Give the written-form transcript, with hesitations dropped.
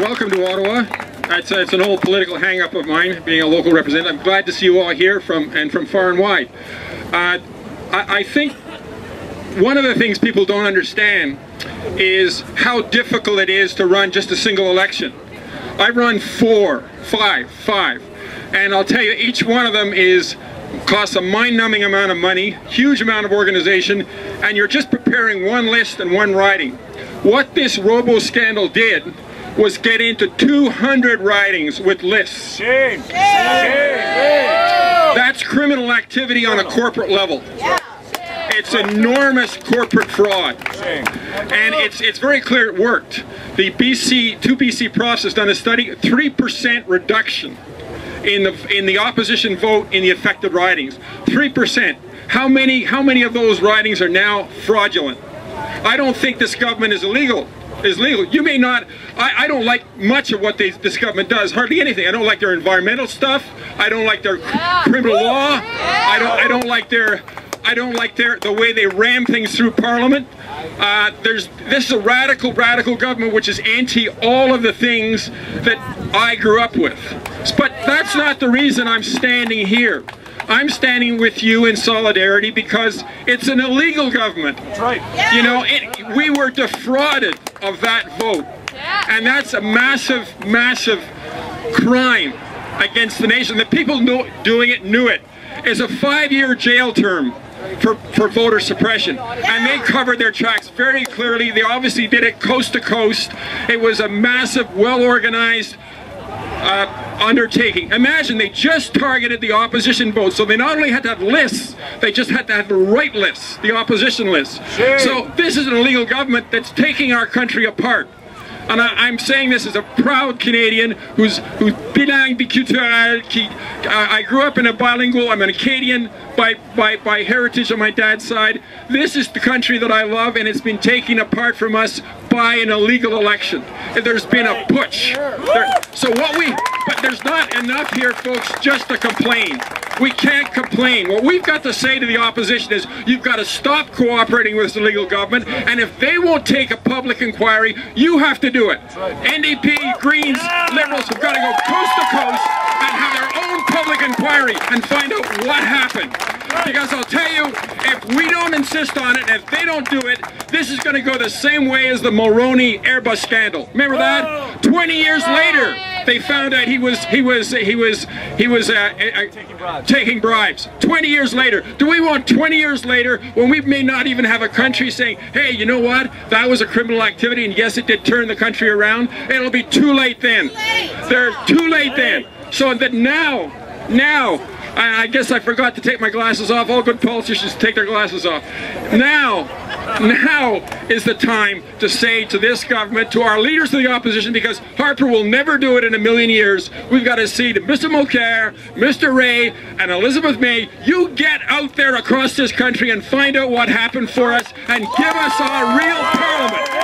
welcome to Ottawa. It's an old political hang-up of mine, being a local representative. I'm glad to see you all here from far and wide. I think one of the things people don't understand is how difficult it is to run just a single election. I run five, and I'll tell you, each one of them costs a mind-numbing amount of money, huge amount of organization, and you're just preparing one list and one riding. What this Robo scandal did was get into 200 ridings with lists. Shame. Shame. That's criminal activity on a corporate level. It's enormous corporate fraud, and it's very clear it worked. The two BC profs has done a study, 3% reduction in the opposition vote in the affected ridings. 3%. How many of those ridings are now fraudulent? I don't think this government is illegal. You may not. I don't like much of what this government does. Hardly anything. I don't like their environmental stuff. I don't like their criminal law. I don't like the way they ram things through Parliament. This is a radical government which is anti all of the things that I grew up with. But that's not the reason I'm standing here. I'm standing with you in solidarity because it's an illegal government. That's right. You know, we were defrauded of that vote. And that's a massive crime against the nation. The people doing it knew it. It's a 5-year jail term for voter suppression, and they covered their tracks very clearly. They obviously did it coast to coast. It was a massive, well-organized undertaking. Imagine, they just targeted the opposition vote, so they not only had to have lists, they just had to have the right lists, the opposition lists. So this is an illegal government that's taking our country apart. And I'm saying this as a proud Canadian who's bilingue biculturel. I grew up in a bilingual. I'm an Acadian by heritage on my dad's side. This is the country that I love, and it's been taken apart from us by an illegal election. There's been a putsch. But there's not enough here, folks, just to complain. We can't complain. What we've got to say to the opposition is, you've got to stop cooperating with this illegal government, and if they won't take a public inquiry, you have to do it. NDP, Greens, Liberals have got to go coast to coast and have their own public inquiry and find out what happened. Because I'll tell you, if we don't insist on it, and if they don't do it, this is going to go the same way as the Mulroney Airbus scandal. Remember that? 20 years later, they found out he was taking bribes. 20 years later. Do we want 20 years later, when we may not even have a country, saying, hey, you know what? That was a criminal activity, and yes, it did turn the country around. It'll be too late then. They're too late then. So that now, I guess I forgot to take my glasses off. All good politicians take their glasses off. Now is the time to say to this government, to our leaders of the opposition, because Harper will never do it in a million years, we've got to see to Mr. Mulcair, Mr. Ray, and Elizabeth May, you get out there across this country and find out what happened for us and give us our real Parliament.